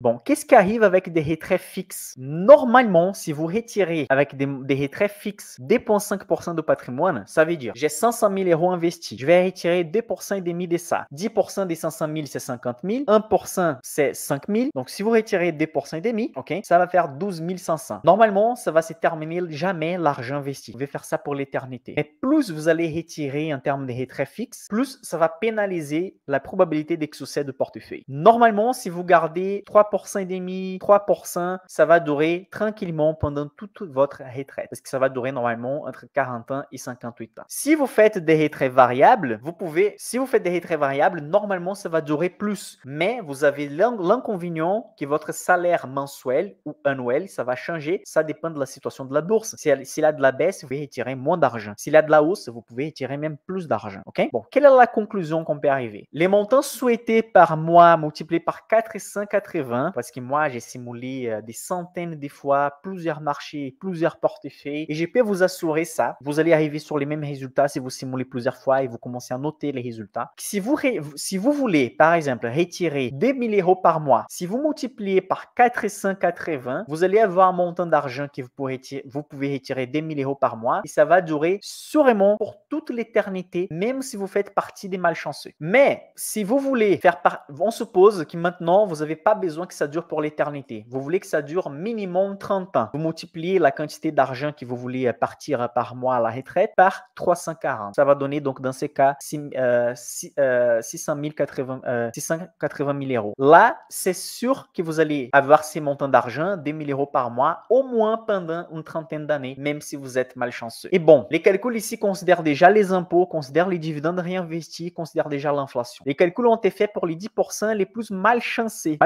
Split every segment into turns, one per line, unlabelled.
Bon, qu'est-ce qui arrive avec des retraits fixes? Normalement, si vous retirez avec des retraits fixes 2,5% de patrimoine, ça veut dire j'ai 500 000 euros investis. Je vais retirer 2,5% de ça. 10% des 500 000, c'est 50 000. 1%, c'est 5 000. Donc, si vous retirez 2,5%, ok, ça va faire 12 500. Normalement, ça va se terminer jamais l'argent investi. Vous devez faire ça pour l'éternité. Mais plus vous allez retirer en termes de retraits fixes, plus ça va pénaliser la probabilité d'excès de portefeuille. Normalement, si vous gardez 3,5%, 3%, ça va durer tranquillement pendant toute votre retraite. Parce que ça va durer normalement entre 40 ans et 58 ans. Si vous faites des retraits variables, si vous faites des retraits variables, normalement, ça va durer plus. Mais vous avez l'inconvénient que votre salaire mensuel ou annuel, ça va changer. Ça dépend de la situation de la bourse. S'il y a de la baisse, vous pouvez retirer moins d'argent. S'il y a de la hausse, vous pouvez retirer même plus d'argent. Ok? Bon, quelle est la conclusion qu'on peut arriver? Les montants souhaités par mois multipliés par 480, parce que moi, j'ai simulé des centaines de fois, plusieurs marchés, plusieurs portefeuilles, et je peux vous assurer ça. Vous allez arriver sur les mêmes résultats si vous simulez plusieurs fois et vous commencez à noter les résultats. Si vous voulez, par exemple, retirer 2000 euros par mois, si vous multipliez par 480, vous allez avoir un montant d'argent que vous pouvez retirer 2000 euros par mois et ça va durer sûrement pour toute l'éternité, même si vous faites partie des malchanceux. Mais si vous voulez on suppose que maintenant, vous n'avez pas besoin que ça dure pour l'éternité. Vous voulez que ça dure minimum 30 ans. Vous multipliez la quantité d'argent que vous voulez partir par mois à la retraite par 340. Ça va donner donc dans ces cas 680 000 euros. Là, c'est sûr que vous allez avoir ces montants d'argent, 2000 euros par mois, au moins pendant une trentaine d'années, même si vous êtes malchanceux. Et bon, les calculs ici considèrent déjà les impôts, considèrent les dividendes réinvestis, considèrent déjà l'inflation. Les calculs ont été faits pour les 10% les plus malchanceux,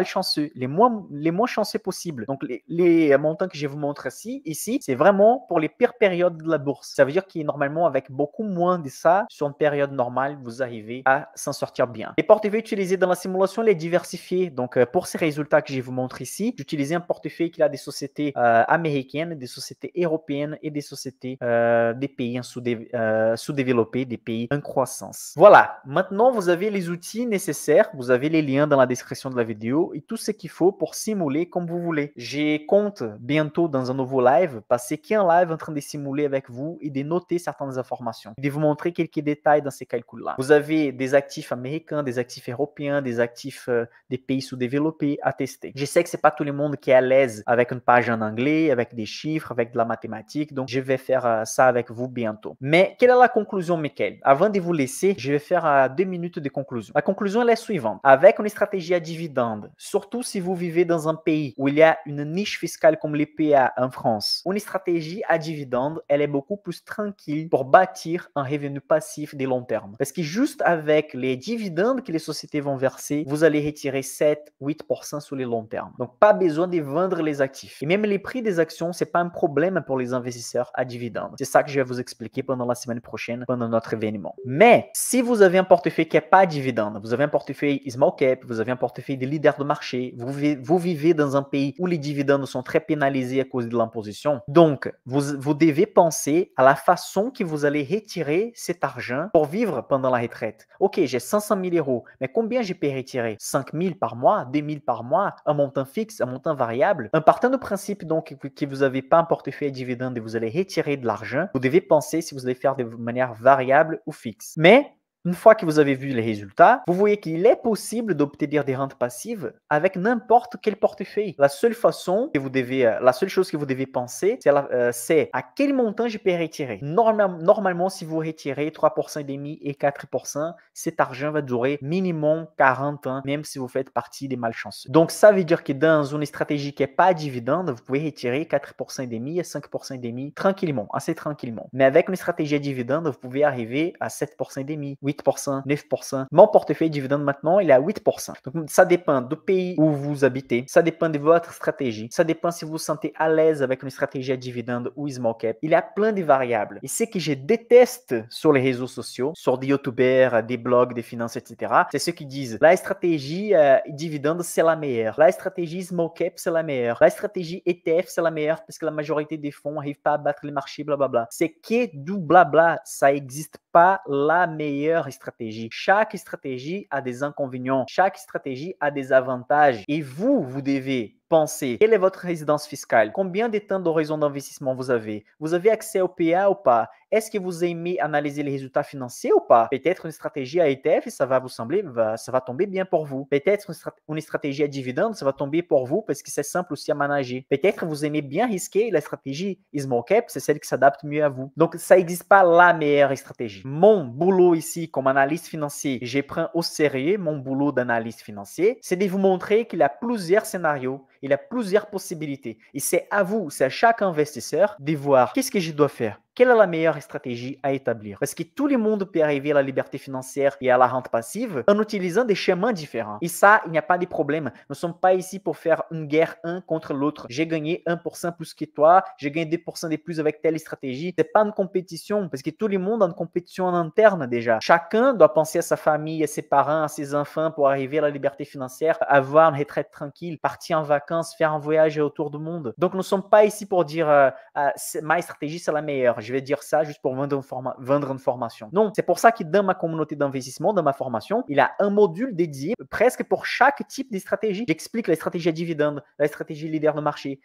les moins chanceux possibles. Donc, les montants que je vous montre ici, c'est vraiment pour les pires périodes de la bourse. Ça veut dire que normalement, avec beaucoup moins de ça, sur une période normale, vous arrivez à s'en sortir bien. Les portefeuilles utilisés dans la simulation, les diversifiés. Donc, pour ces résultats que je vous montre ici, j'utilisais un portefeuille qui a des sociétés américaines, des sociétés européennes et des sociétés des pays sous-développés, des pays en croissance. Voilà, maintenant vous avez les outils nécessaires, vous avez les liens dans la description de la vidéo et tout ce qu'il faut pour simuler comme vous voulez. Je compte bientôt dans un nouveau live, passer qu'un live en train de simuler avec vous et de noter certaines informations, de vous montrer quelques détails dans ces calculs-là. Vous avez des actifs américains, des actifs européens, des actifs des pays sous-développés à tester. Je sais que c'est pas tout le monde qui est à l'aise avec une page en anglais, avec des chiffres, avec de la mathématique, donc je vais faire ça avec vous bientôt. Mais quelle est la conclusion, Michael? Avant de vous laisser, je vais faire 2 minutes de conclusion. La conclusion est la suivante. Avec une stratégie à dividende, surtout si vous vivez dans un pays où il y a une niche fiscale comme les PA en France, une stratégie à dividende, elle est beaucoup plus tranquille pour bâtir un revenu passif de long terme. Parce que juste avec les dividendes que les sociétés vont verser, vous allez retirer 7-8% sur les long terme. Donc, pas besoin de vendre les actifs. Et même les prix des actions, c'est pas un problème pour les investisseurs à dividende. C'est ça que je vais vous expliquer pendant la semaine prochaine, pendant notre événement. Mais si vous avez un portefeuille qui n'est pas dividende, vous avez un portefeuille small cap, vous avez un portefeuille de leader de marché, vous vivez dans un pays où les dividendes sont très pénalisés à cause de l'imposition, donc vous devez penser à la façon que vous allez retirer cet argent pour vivre pendant la retraite. Ok, j'ai 500 000 euros, mais combien je peux retirer? 5 000 par mois, 2 000 par mois, un montant fixe, un montant variable? En partant du principe donc que vous n'avez pas un portefeuille à dividende et vous allez retirer de l'argent, vous devez penser si vous allez faire de manière variable ou fixe. Mais une fois que vous avez vu les résultats, vous voyez qu'il est possible d'obtenir des rentes passives avec n'importe quel portefeuille. La seule chose que vous devez penser, c'est à quel montant je peux retirer. Normalement, si vous retirez 3,5% et 4%, cet argent va durer minimum 40 ans, même si vous faites partie des malchanceux. Donc, ça veut dire que dans une stratégie qui n'est pas dividende, vous pouvez retirer 4,5% et 5% tranquillement, assez tranquillement. Mais avec une stratégie à dividende, vous pouvez arriver à 7,5%, 8%, 9%. Mon portefeuille dividende maintenant, il est à 8%. Donc, ça dépend du pays où vous habitez. Ça dépend de votre stratégie. Ça dépend si vous vous sentez à l'aise avec une stratégie à dividende ou small cap. Il y a plein de variables. Et ce que je déteste sur les réseaux sociaux, sur des youtubeurs, des blogs, des finances, etc., c'est ceux qui disent la stratégie dividende, c'est la meilleure. La stratégie small cap, c'est la meilleure. La stratégie ETF, c'est la meilleure parce que la majorité des fonds n'arrivent pas à battre les marchés, blablabla. C'est que du blabla. Ça n'existe pas la meilleure meilleure stratégie. Chaque stratégie a des inconvénients. Chaque stratégie a des avantages. Et vous devez penser, quelle est votre résidence fiscale? Combien de temps d'horizon d'investissement vous avez? Vous avez accès au PA ou pas? Est-ce que vous aimez analyser les résultats financiers ou pas? Peut-être une stratégie à ETF, ça va vous sembler, ça va tomber bien pour vous. Peut-être une stratégie à dividende, ça va tomber pour vous parce que c'est simple aussi à manager. Peut-être vous aimez bien risquer, la stratégie small cap, c'est celle qui s'adapte mieux à vous. Donc, ça n'existe pas la meilleure stratégie. Mon boulot ici comme analyste financier, je prends au sérieux mon boulot d'analyste financier, c'est de vous montrer qu'il y a plusieurs scénarios, il y a plusieurs possibilités. Et c'est à vous, c'est à chaque investisseur de voir qu'est-ce que je dois faire. Quelle est la meilleure stratégie à établir? Parce que tout le monde peut arriver à la liberté financière et à la rente passive en utilisant des chemins différents. Et ça, il n'y a pas de problème. Nous ne sommes pas ici pour faire une guerre un contre l'autre. J'ai gagné 1% plus que toi, j'ai gagné 2% de plus avec telle stratégie. Ce n'est pas une compétition parce que tout le monde a une compétition en interne déjà. Chacun doit penser à sa famille, à ses parents, à ses enfants pour arriver à la liberté financière, avoir une retraite tranquille, partir en vacances, faire un voyage autour du monde. Donc, nous ne sommes pas ici pour dire ma stratégie, c'est la meilleure. Je vais dire ça juste pour vendre une formation. Non, c'est pour ça que dans ma communauté d'investissement, dans ma formation, il y a un module dédié presque pour chaque type de stratégie. J'explique la stratégie à dividende, la stratégie leader de marché,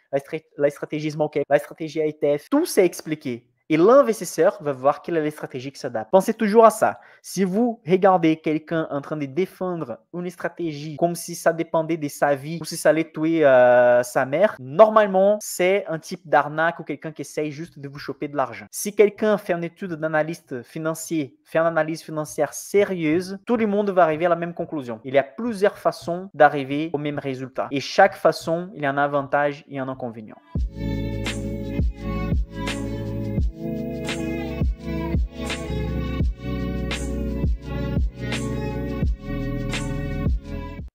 la stratégie small cap, la stratégie à ETF. Tout c'est expliqué. Et l'investisseur va voir quelle est la stratégie qui s'adapte. Pensez toujours à ça. Si vous regardez quelqu'un en train de défendre une stratégie comme si ça dépendait de sa vie ou si ça allait tuer sa mère, normalement, c'est un type d'arnaque ou quelqu'un qui essaye juste de vous choper de l'argent. Si quelqu'un fait une étude d'analyste financier, fait une analyse financière sérieuse, tout le monde va arriver à la même conclusion. Il y a plusieurs façons d'arriver au même résultat. Et chaque façon, il y a un avantage et un inconvénient.